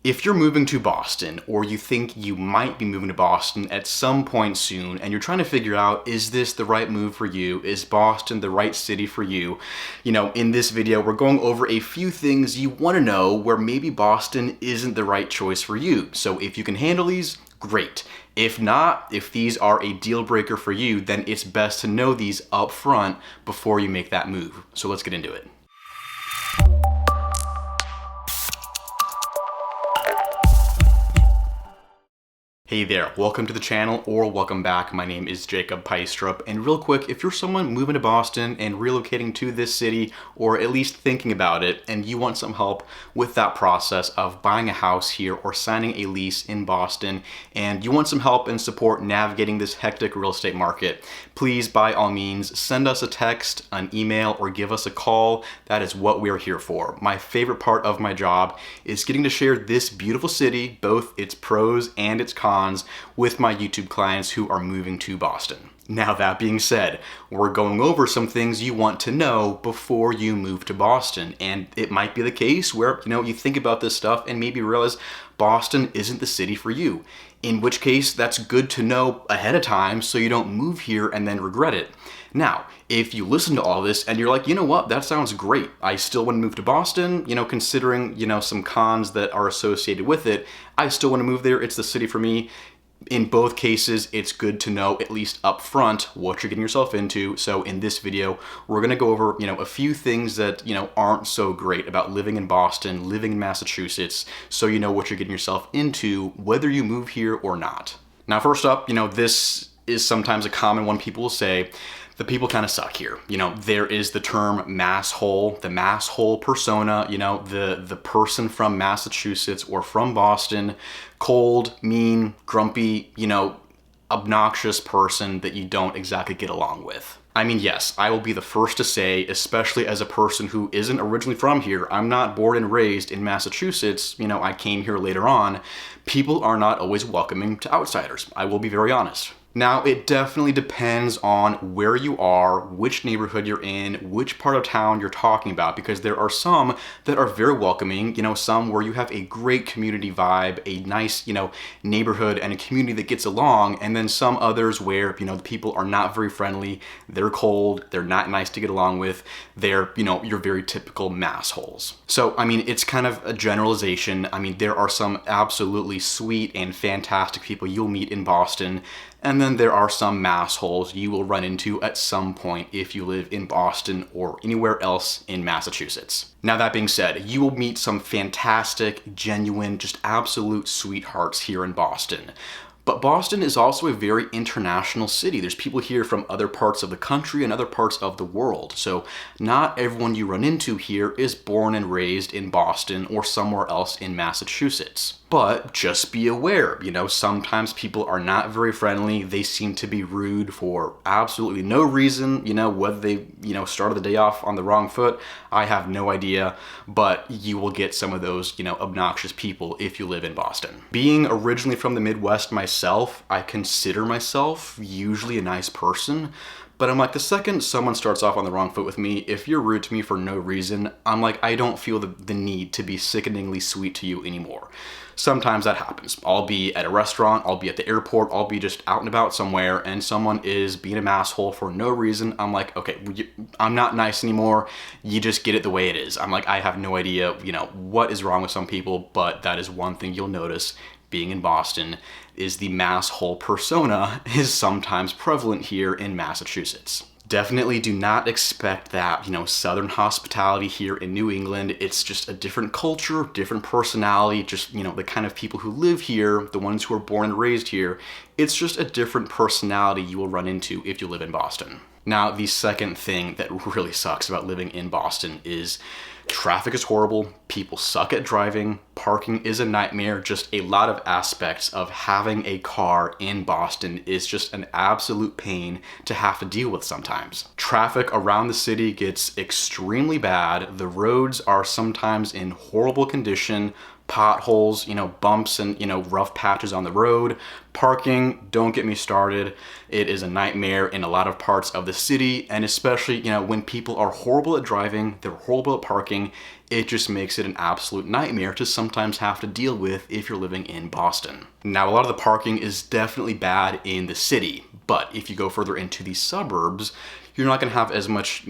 If you're moving to Boston, or you think you might be moving to Boston at some point soon, and you're trying to figure out, is this the right move for you? Is Boston the right city for you? In this video, we're going over a few things you want to know where maybe Boston isn't the right choice for you. So if you can handle these, great. If not, if these are a deal breaker for you, then it's best to know these up front before you make that move. So let's get into it. Hey there, welcome to the channel, or welcome back. My name is Jacob Peistrup, and real quick, if you're someone moving to Boston and relocating to this city, or at least thinking about it, and you want some help with that process of buying a house here or signing a lease in Boston, and you want some help and support navigating this hectic real estate market, please, by all means, send us a text, an email, or give us a call. That is what we're here for. My favorite part of my job is getting to share this beautiful city, both its pros and its cons, with my YouTube clients who are moving to Boston. Now, that being said, we're going over some things you want to know before you move to Boston. And it might be the case where, you think about this stuff and maybe realize Boston isn't the city for you. In which case, that's good to know ahead of time so you don't move here and then regret it. Now, if you listen to all this and you're like, you know what, that sounds great. I still want to move to Boston, considering, some cons that are associated with it. I still want to move there. It's the city for me. In both cases, it's good to know, at least up front, what you're getting yourself into. So in this video, we're going to go over, a few things that, aren't so great about living in Boston, living in Massachusetts, so you know what you're getting yourself into, whether you move here or not. Now, first up, this is sometimes a common one people will say. The people kind of suck here. There is the term masshole, the masshole persona, the person from Massachusetts or from Boston, cold, mean, grumpy, obnoxious person that you don't exactly get along with. I mean, yes, I will be the first to say, especially as a person who isn't originally from here, I'm not born and raised in Massachusetts, I came here later on, people are not always welcoming to outsiders. I will be very honest. Now, it definitely depends on where you are, which neighborhood you're in, which part of town you're talking about, because there are some that are very welcoming, some where you have a great community vibe, a nice, neighborhood and a community that gets along, and then some others where, the people are not very friendly, they're cold, they're not nice to get along with, they're, your very typical massholes. So, it's kind of a generalization. There are some absolutely sweet and fantastic people you'll meet in Boston, and then there are some massholes you will run into at some point if you live in Boston or anywhere else in Massachusetts. Now, that being said, you will meet some fantastic, genuine, just absolute sweethearts here in Boston. But Boston is also a very international city. There's people here from other parts of the country and other parts of the world. So not everyone you run into here is born and raised in Boston or somewhere else in Massachusetts. But just be aware, sometimes people are not very friendly. They seem to be rude for absolutely no reason, whether they, started the day off on the wrong foot, I have no idea, but you will get some of those, obnoxious people if you live in Boston. Being originally from the Midwest myself, I consider myself usually a nice person. But I'm like, the second someone starts off on the wrong foot with me, if you're rude to me for no reason, I'm like, I don't feel the need to be sickeningly sweet to you anymore. Sometimes that happens. I'll be at a restaurant, I'll be at the airport, I'll be just out and about somewhere, and someone is being an asshole for no reason. I'm like, okay, I'm not nice anymore. You just get it the way it is. I'm like, I have no idea, what is wrong with some people, but that is one thing you'll notice being in Boston is the masshole persona is sometimes prevalent here in Massachusetts. Definitely do not expect that, Southern hospitality here in New England. It's just a different culture, different personality, just, the kind of people who live here, the ones who are born and raised here. It's just a different personality you will run into if you live in Boston. Now, the second thing that really sucks about living in Boston is traffic is horrible, people suck at driving, parking is a nightmare, just a lot of aspects of having a car in Boston is just an absolute pain to have to deal with sometimes. Traffic around the city gets extremely bad, the roads are sometimes in horrible condition, potholes, bumps and, rough patches on the road. Parking, don't get me started. It is a nightmare in a lot of parts of the city, and especially, when people are horrible at driving, they're horrible at parking, it just makes it an absolute nightmare to sometimes have to deal with if you're living in Boston. Now, a lot of the parking is definitely bad in the city, but if you go further into the suburbs, you're not going to have as much,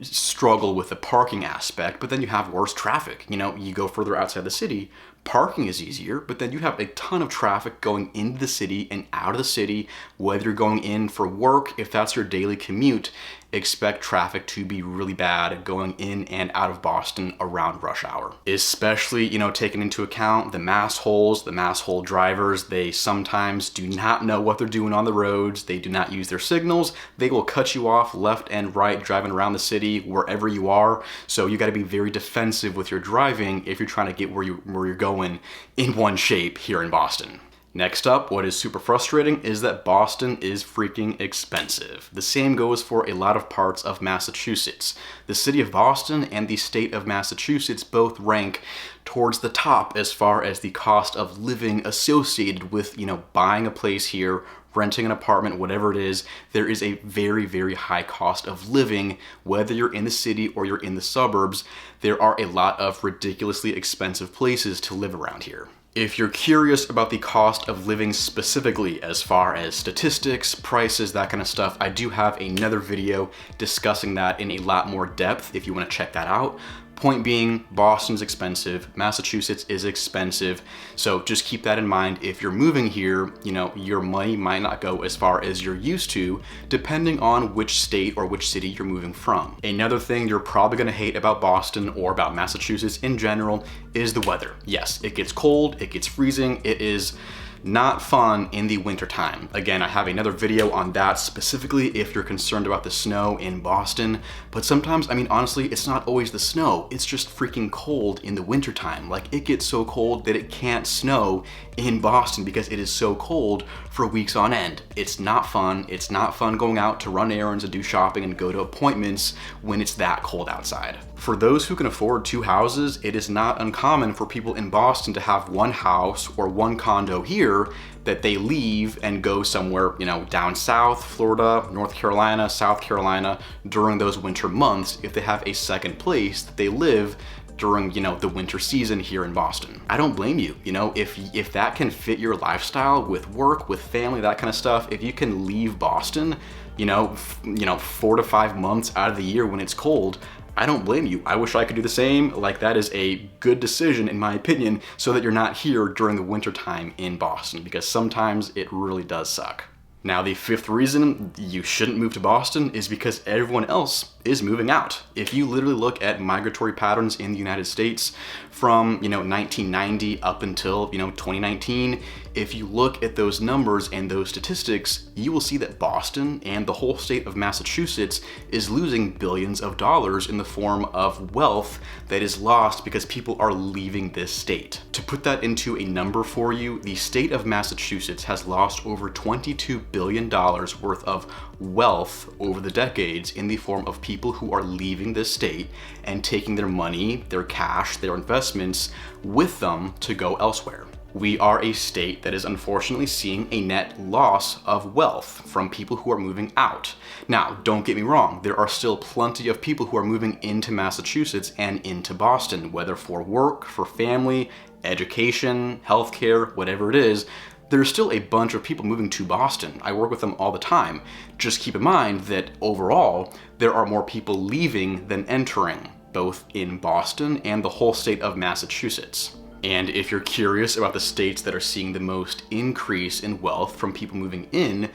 struggle with the parking aspect, but then you have worse traffic. You go further outside the city, parking is easier, but then you have a ton of traffic going into the city and out of the city, whether you're going in for work, if that's your daily commute, expect traffic to be really bad going in and out of Boston around rush hour. Especially, taking into account the mass hole drivers, they sometimes do not know what they're doing on the roads, they do not use their signals, they will cut you off left and right driving around the city wherever you are, so you got to be very defensive with your driving if you're trying to get where you're going in one shape here in Boston. Next up, what is super frustrating is that Boston is freaking expensive. The same goes for a lot of parts of Massachusetts. The city of Boston and the state of Massachusetts both rank towards the top as far as the cost of living associated with, buying a place here, renting an apartment, whatever it is. There is a very, very high cost of living, whether you're in the city or you're in the suburbs. There are a lot of ridiculously expensive places to live around here. If you're curious about the cost of living specifically as far as statistics, prices, that kind of stuff, I do have another video discussing that in a lot more depth if you want to check that out. Point being, Boston's expensive, Massachusetts is expensive, so just keep that in mind. If you're moving here, your money might not go as far as you're used to, depending on which state or which city you're moving from. Another thing you're probably gonna hate about Boston or about Massachusetts in general is the weather. Yes, it gets cold, it gets freezing, it is not fun in the winter time. Again, I have another video on that specifically if you're concerned about the snow in Boston, but sometimes, honestly, it's not always the snow, it's just freaking cold in the winter time. Like, it gets so cold that it can't snow in Boston because it is so cold for weeks on end. It's not fun. It's not fun going out to run errands and do shopping and go to appointments when it's that cold outside. For those who can afford 2 houses, it is not uncommon for people in Boston to have 1 house or 1 condo here that they leave and go somewhere, down south, Florida, North Carolina, South Carolina, during those winter months if they have a second place that they live during, the winter season here in Boston. I don't blame you. If that can fit your lifestyle with work, with family, that kind of stuff, if you can leave Boston, 4 to 5 months out of the year when it's cold, I don't blame you. I wish I could do the same. Like, that is a good decision in my opinion, so that you're not here during the winter time in Boston, because sometimes it really does suck. Now, the 5th reason you shouldn't move to Boston is because everyone else is moving out. If you literally look at migratory patterns in the United States from, 1990 up until, 2019, if you look at those numbers and those statistics, you will see that Boston and the whole state of Massachusetts is losing billions of dollars in the form of wealth that is lost because people are leaving this state. To put that into a number for you, the state of Massachusetts has lost over $22 billion worth of wealth over the decades in the form of people who are leaving this state and taking their money, their cash, their investments with them to go elsewhere. We are a state that is unfortunately seeing a net loss of wealth from people who are moving out. Now, don't get me wrong, there are still plenty of people who are moving into Massachusetts and into Boston, whether for work, for family, education, healthcare, whatever it is. There's still a bunch of people moving to Boston. I work with them all the time. Just keep in mind that overall, there are more people leaving than entering, both in Boston and the whole state of Massachusetts. And if you're curious about the states that are seeing the most increase in wealth from people moving in,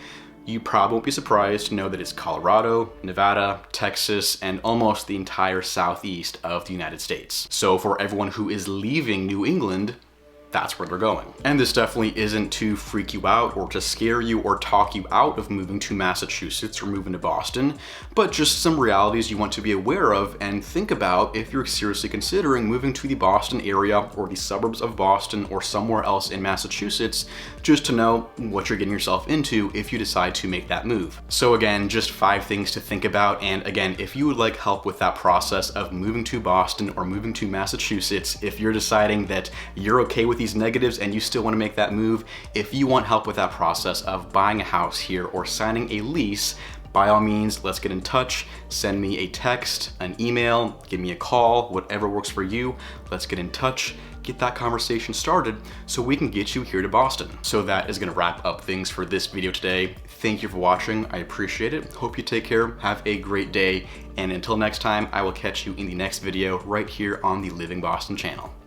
you probably won't be surprised to know that it's Colorado, Nevada, Texas, and almost the entire southeast of the United States. So for everyone who is leaving New England, that's where they're going. And this definitely isn't to freak you out or to scare you or talk you out of moving to Massachusetts or moving to Boston, but just some realities you want to be aware of and think about if you're seriously considering moving to the Boston area or the suburbs of Boston or somewhere else in Massachusetts, just to know what you're getting yourself into if you decide to make that move. So again, just 5 things to think about. And again, if you would like help with that process of moving to Boston or moving to Massachusetts, if you're deciding that you're okay with these negatives and you still want to make that move, if you want help with that process of buying a house here or signing a lease, by all means, let's get in touch. Send me a text, an email, give me a call, whatever works for you. Let's get in touch, get that conversation started so we can get you here to Boston. So that is gonna wrap up things for this video today. Thank you for watching, I appreciate it. Hope you take care, have a great day, and until next time, I will catch you in the next video right here on the Living Boston channel.